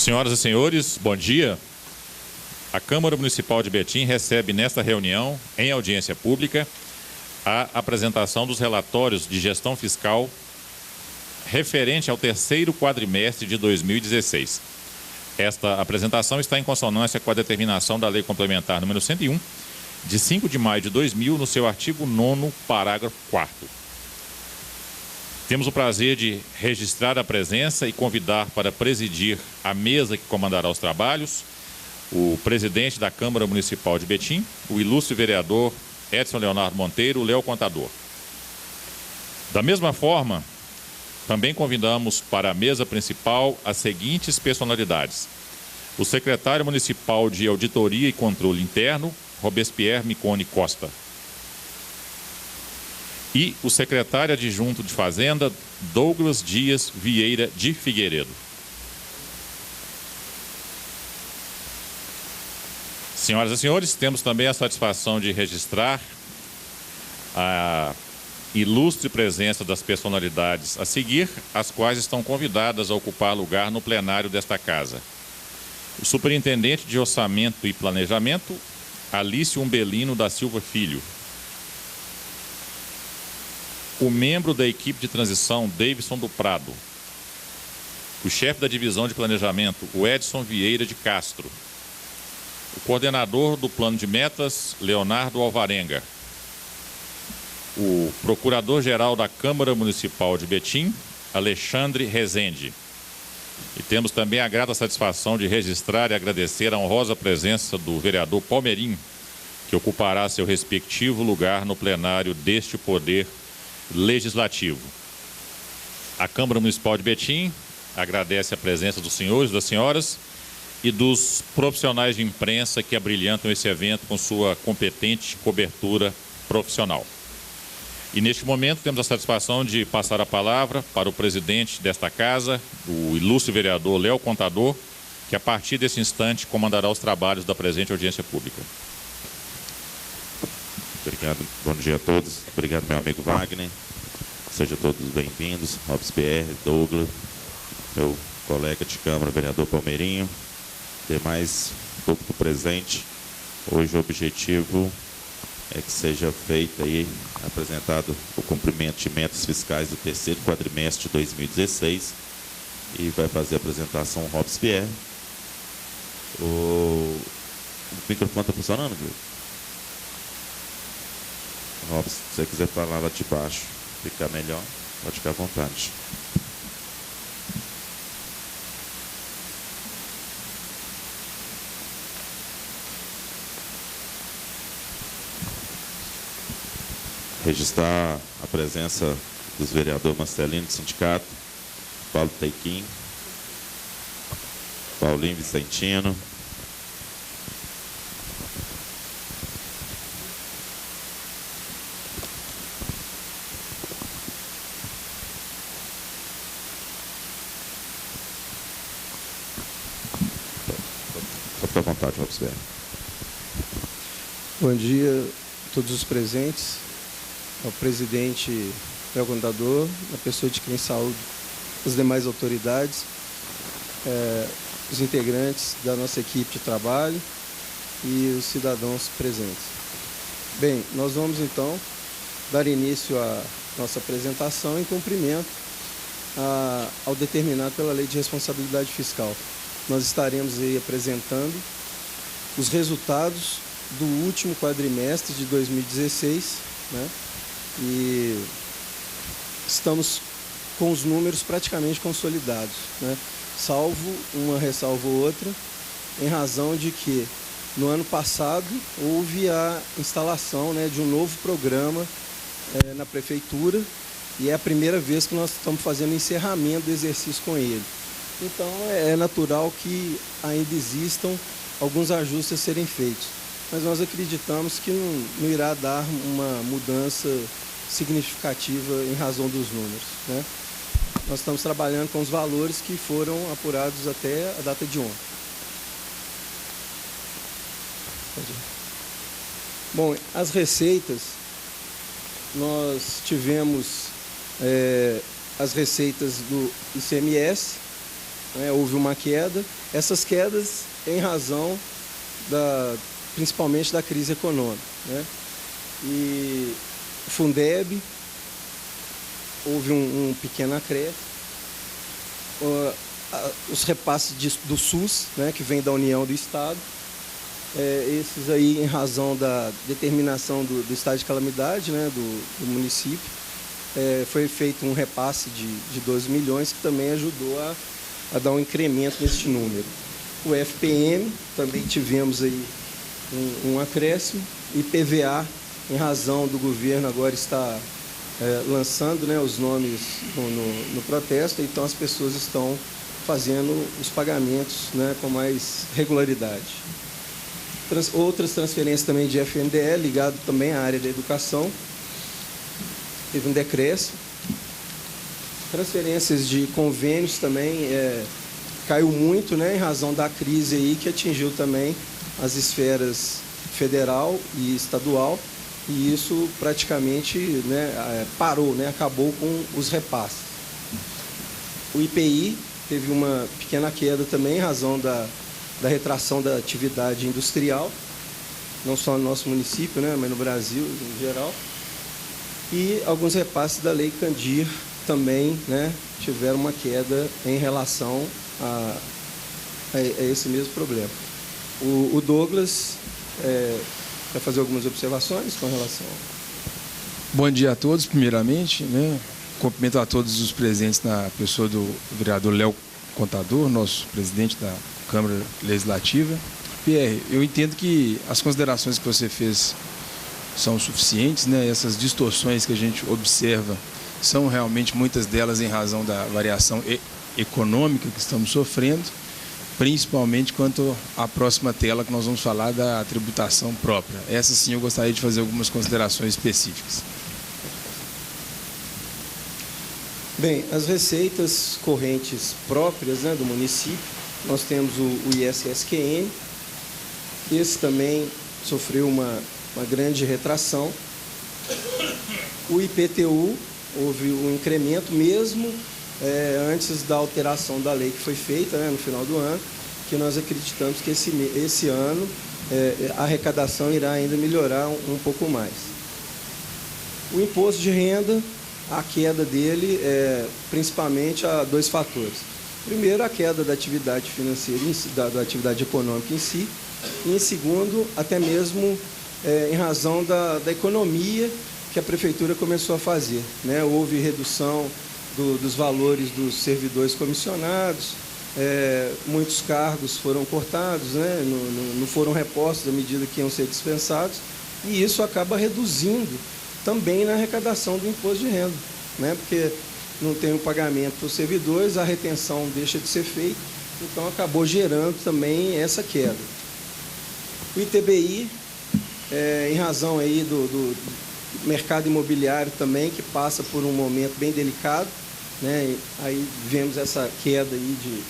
Senhoras e senhores, bom dia. A Câmara Municipal de Betim recebe nesta reunião, em audiência pública, a apresentação dos relatórios de gestão fiscal referente ao terceiro quadrimestre de 2016. Esta apresentação está em consonância com a determinação da Lei Complementar número 101, de 5 de maio de 2000, no seu artigo 9º, parágrafo 4º. Temos o prazer de registrar a presença e convidar para presidir a mesa que comandará os trabalhos o presidente da Câmara Municipal de Betim, o ilustre vereador Edson Leonardo Monteiro, Léo Contador. Da mesma forma, também convidamos para a mesa principal as seguintes personalidades: o secretário municipal de Auditoria e Controle Interno, Robespierre Micone Costa, e o secretário adjunto de Fazenda, Douglas Dias Vieira de Figueiredo. Senhoras e senhores, temos também a satisfação de registrar a ilustre presença das personalidades a seguir, as quais estão convidadas a ocupar lugar no plenário desta casa: o superintendente de Orçamento e Planejamento, Alício Umbelino da Silva Filho; o membro da equipe de transição, Davidson do Prado; o chefe da divisão de planejamento, o Edson Vieira de Castro; o coordenador do plano de metas, Leonardo Alvarenga; o procurador-geral da Câmara Municipal de Betim, Alexandre Rezende. E temos também a grata satisfação de registrar e agradecer a honrosa presença do vereador Palmeirinho, que ocupará seu respectivo lugar no plenário deste Poder Legislativo. A Câmara Municipal de Betim agradece a presença dos senhores e das senhoras e dos profissionais de imprensa que abrilhantam esse evento com sua competente cobertura profissional. E neste momento temos a satisfação de passar a palavra para o presidente desta casa, o ilustre vereador Léo Contador, que a partir desse instante comandará os trabalhos da presente audiência pública. Obrigado, bom dia a todos. Obrigado, meu amigo Wagner. Sejam todos bem-vindos. Robespierre, Douglas, meu colega de Câmara, vereador Palmeirinho, demais público presente. Hoje o objetivo é que seja feito aí, apresentado o cumprimento de metas fiscais do terceiro quadrimestre de 2016, e vai fazer a apresentação o Robespierre. O microfone está funcionando, viu? Robson, se você quiser falar lá de baixo, ficar melhor, pode ficar à vontade. Registrar a presença dos vereadores Marcelino do Sindicato, Paulo Teiquim, Paulinho Vicentino, à vontade, Robespierre. Bom dia a todos os presentes, ao presidente Léo Contador, a pessoa de quem saúde, as demais autoridades, os integrantes da nossa equipe de trabalho e os cidadãos presentes. Bem, nós vamos então dar início à nossa apresentação em cumprimento ao determinado pela Lei de Responsabilidade Fiscal. Nós estaremos aí apresentando os resultados do último quadrimestre de 2016, né? E estamos com os números praticamente consolidados, né? Salvo uma ressalva ou outra, em razão de que no ano passado houve a instalação, né, de um novo programa na prefeitura, e é a primeira vez que nós estamos fazendo o encerramento do exercício com ele. Então é natural que ainda existam alguns ajustes a serem feitos, mas nós acreditamos que não irá dar uma mudança significativa em razão dos números, né? Nós estamos trabalhando com os valores que foram apurados até a data de ontem. Bom, as receitas, nós tivemos as receitas do ICMS, né, houve uma queda. Essas quedas em razão principalmente da crise econômica, né? E o Fundeb houve um pequeno acréscimo. Os repasses do SUS, né, que vem da União do Estado, esses aí em razão da determinação do estado de calamidade, né, do município, foi feito um repasse de 12 milhões, que também ajudou a dar um incremento neste número. O FPM, também tivemos aí um acréscimo, e PVA, em razão do governo agora estar lançando, né, os nomes no protesto, então as pessoas estão fazendo os pagamentos, né, com mais regularidade. Outras transferências também de FNDE, ligado também à área da educação, teve um decréscimo. Transferências de convênios também caiu muito, né, em razão da crise aí, que atingiu também as esferas federal e estadual, e isso praticamente, né, parou, né, acabou com os repasses. O IPI teve uma pequena queda também em razão da retração da atividade industrial, não só no nosso município, né, mas no Brasil em geral. E alguns repasses da Lei Candir também, né, tiveram uma queda em relação a esse mesmo problema. O Douglas vai fazer algumas observações com relação. Bom dia a todos, primeiramente, né? Cumprimento a todos os presentes na pessoa do vereador Léo Contador, nosso presidente da Câmara Legislativa. Pierre, eu entendo que as considerações que você fez são suficientes, né? Essas distorções que a gente observa são realmente muitas delas em razão da variação econômica que estamos sofrendo, principalmente quanto à próxima tela, que nós vamos falar da tributação própria. Essa sim eu gostaria de fazer algumas considerações específicas. Bem, as receitas correntes próprias, né, do município, nós temos o ISSQN, esse também sofreu uma grande retração. O IPTU, houve um incremento mesmo antes da alteração da lei que foi feita, né, no final do ano, que nós acreditamos que esse ano a arrecadação irá ainda melhorar um pouco mais. O imposto de renda, a queda dele principalmente a dois fatores. Primeiro, a queda da atividade financeira, da atividade econômica em si, e em segundo, até mesmo em razão da economia que a prefeitura começou a fazer, né? Houve redução dos valores dos servidores comissionados, muitos cargos foram cortados, né? Não foram repostos à medida que iam ser dispensados, e isso acaba reduzindo também na arrecadação do imposto de renda, né? Porque não tem o pagamento para os servidores, a retenção deixa de ser feita, então acabou gerando também essa queda. O ITBI, em razão aí do mercado imobiliário também, que passa por um momento bem delicado, né? Aí vemos essa queda aí de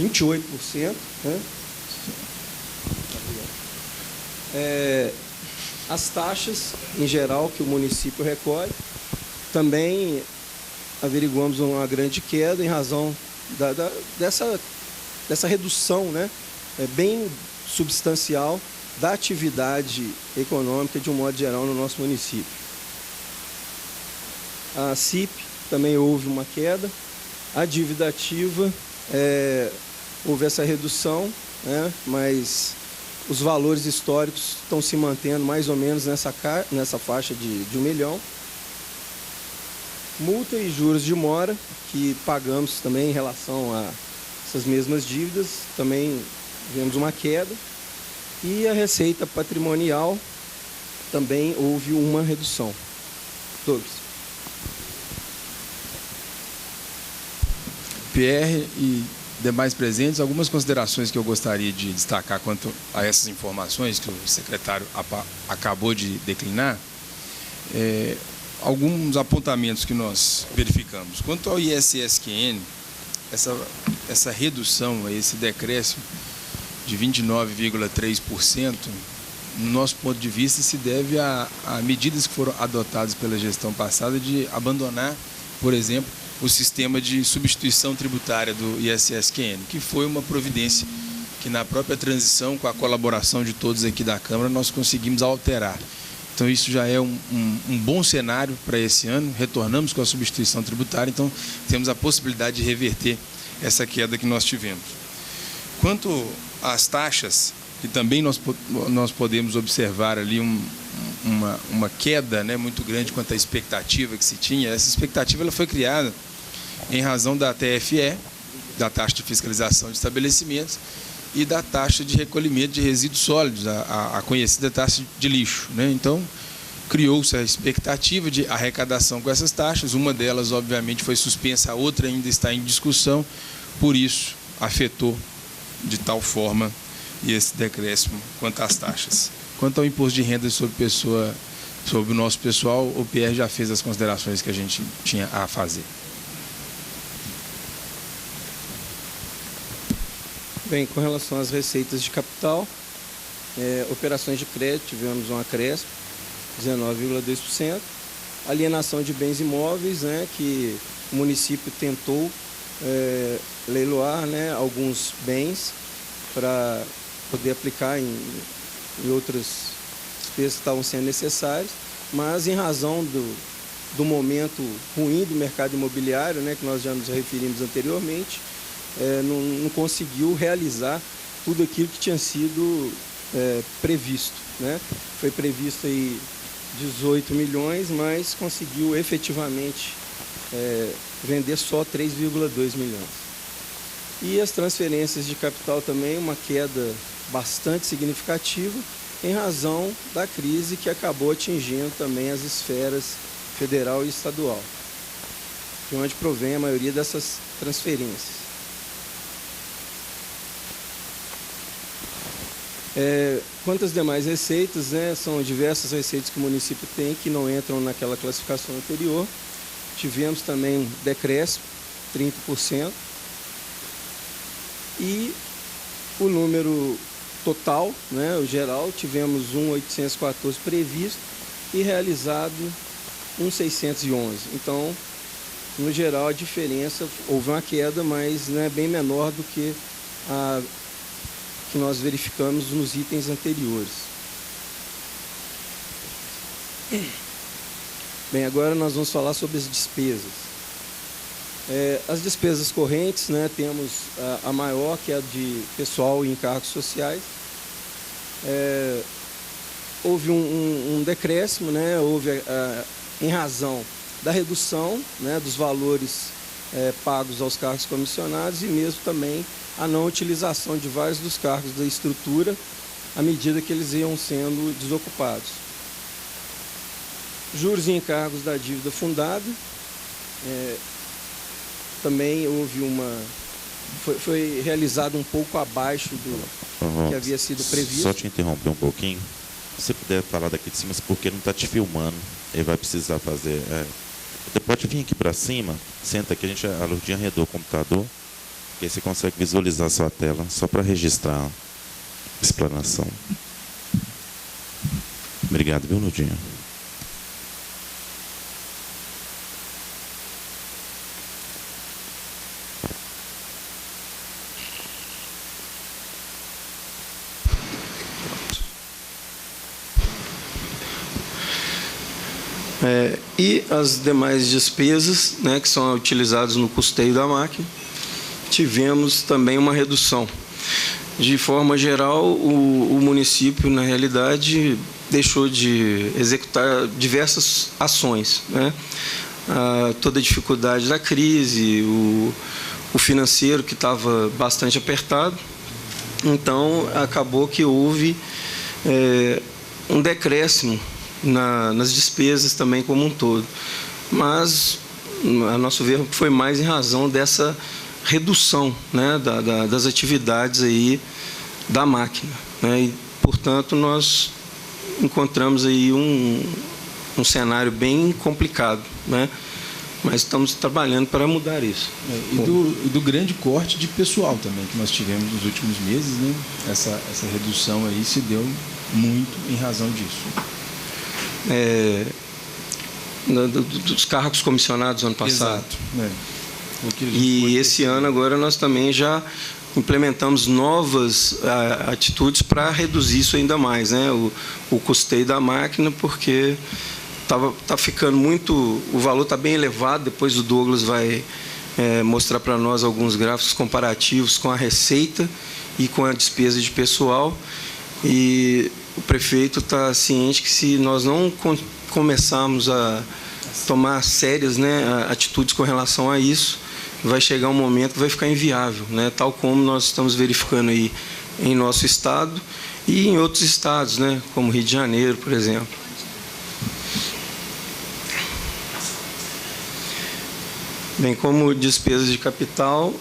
28%, né? As taxas, em geral, que o município recolhe, também averiguamos uma grande queda em razão dessa redução, né, bem substancial da atividade econômica de um modo geral no nosso município. A CIP também houve uma queda. A dívida ativa, houve essa redução, né, mas os valores históricos estão se mantendo mais ou menos nessa faixa de 1 milhão. Multa e juros de mora, que pagamos também em relação a essas mesmas dívidas, também vemos uma queda. E a receita patrimonial, também houve uma redução. Douglas. Pierre e demais presentes, algumas considerações que eu gostaria de destacar quanto a essas informações que o secretário acabou de declinar. Alguns apontamentos que nós verificamos. Quanto ao ISSQN, essa redução, esse decréscimo de 29,3%, no nosso ponto de vista, se deve a medidas que foram adotadas pela gestão passada de abandonar, por exemplo, o sistema de substituição tributária do ISSQN, que foi uma providência que na própria transição, com a colaboração de todos aqui da Câmara, nós conseguimos alterar. Então isso já é um bom cenário para esse ano, retornamos com a substituição tributária, então temos a possibilidade de reverter essa queda que nós tivemos. Quanto às taxas, que também nós podemos observar ali uma queda, né, muito grande quanto à expectativa que se tinha. Essa expectativa ela foi criada em razão da TFE, da taxa de fiscalização de estabelecimentos, e da taxa de recolhimento de resíduos sólidos, a conhecida taxa de lixo, né? Então, criou-se a expectativa de arrecadação com essas taxas. Uma delas, obviamente, foi suspensa, a outra ainda está em discussão, por isso afetou de tal forma esse decréscimo quanto às taxas. Quanto ao imposto de renda sobre o nosso pessoal, o PR já fez as considerações que a gente tinha a fazer. Bem, com relação às receitas de capital, operações de crédito, tivemos um acréscimo, 19,2%. Alienação de bens imóveis, né, que o município tentou leiloar, né, alguns bens para poder aplicar em outras despesas que estavam sendo necessárias, mas em razão do momento ruim do mercado imobiliário, né, que nós já nos referimos anteriormente, não conseguiu realizar tudo aquilo que tinha sido previsto, né? Foi previsto aí 18 milhões, mas conseguiu efetivamente vender só 3,2 milhões. E as transferências de capital também, uma queda bastante significativa em razão da crise que acabou atingindo também as esferas federal e estadual, de onde provém a maioria dessas transferências. Quanto às demais receitas, né, são diversas receitas que o município tem que não entram naquela classificação anterior. Tivemos também um decréscimo, 30%. E o número total, né, o geral, tivemos 1.814 previsto e realizado 1.611. Então, no geral, a diferença, houve uma queda, mas né, bem menor do que a que nós verificamos nos itens anteriores. Bem, agora nós vamos falar sobre as despesas. As despesas correntes, né, temos a maior, que é a de pessoal e encargos sociais. Houve um decréscimo, né, em razão da redução, né, dos valores pagos aos cargos comissionados e mesmo também a não utilização de vários dos cargos da estrutura à medida que eles iam sendo desocupados. Juros e encargos da dívida fundada, também houve foi realizado um pouco abaixo do que havia sido previsto. Só te interromper um pouquinho, se você puder falar daqui de cima, porque não está te filmando, ele vai precisar fazer... Você pode vir aqui para cima, senta aqui, a Lurdinha arredou o computador, que aí você consegue visualizar a sua tela, só para registrar a explanação. Obrigado, viu, Lurdinha? E as demais despesas, né, que são utilizadas no custeio da máquina, tivemos também uma redução. De forma geral, o município, na realidade, deixou de executar diversas ações, né? Toda a dificuldade da crise, o financeiro que estava bastante apertado, então acabou que houve um decréscimo nas despesas também como um todo. Mas, a nosso ver, foi mais em razão dessa redução, né, das atividades aí da máquina, né, e, portanto, nós encontramos aí um cenário bem complicado, né, mas estamos trabalhando para mudar isso. E do grande corte de pessoal também que nós tivemos nos últimos meses, né, essa redução aí se deu muito em razão disso. dos cargos comissionados ano passado. Exato. E esse ano agora nós também já implementamos novas atitudes para reduzir isso ainda mais, né? O custeio da máquina, porque tá ficando muito, o valor está bem elevado. Depois o Douglas vai mostrar para nós alguns gráficos comparativos com a receita e com a despesa de pessoal. E o prefeito está ciente que, se nós não começarmos a tomar sérias, né, atitudes com relação a isso, vai chegar um momento que vai ficar inviável, né, tal como nós estamos verificando aí em nosso estado e em outros estados, né, como Rio de Janeiro, por exemplo. Bem, como despesas de capital,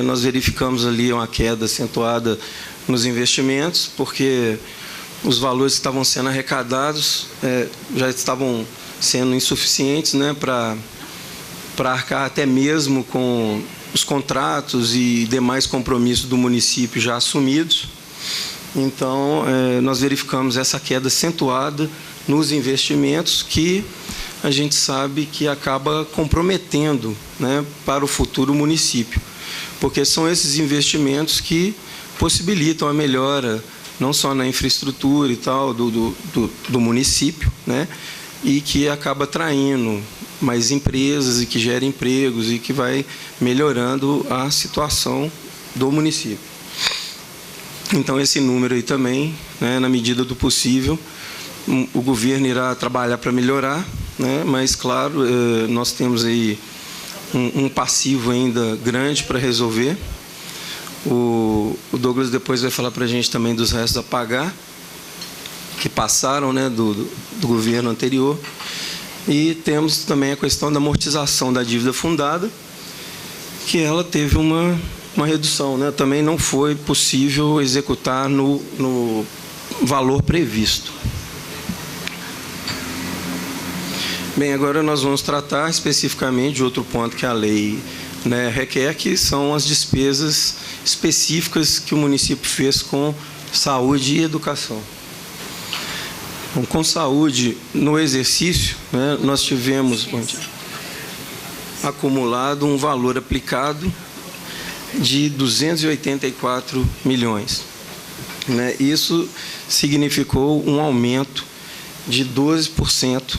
nós verificamos ali uma queda acentuada nos investimentos, porque os valores que estavam sendo arrecadados já estavam sendo insuficientes, né, para arcar até mesmo com os contratos e demais compromissos do município já assumidos. Então, nós verificamos essa queda acentuada nos investimentos, que a gente sabe que acaba comprometendo, né, para o futuro município, porque são esses investimentos que possibilitam a melhora não só na infraestrutura e tal do município, né, e que acaba atraindo mais empresas e que gera empregos e que vai melhorando a situação do município. Então, esse número aí também, né, na medida do possível, o governo irá trabalhar para melhorar, né, mas, claro, nós temos aí um passivo ainda grande para resolver. O Douglas depois vai falar para a gente também dos restos a pagar, que passaram, né, do governo anterior. E temos também a questão da amortização da dívida fundada, que ela teve uma redução, né? Também não foi possível executar no valor previsto. Bem, agora nós vamos tratar especificamente de outro ponto que a lei, né, requer, que são as despesas específicas que o município fez com saúde e educação. Então, com saúde, no exercício, né, nós tivemos acumulado um valor aplicado de 284 milhões. Né? Isso significou um aumento de 12%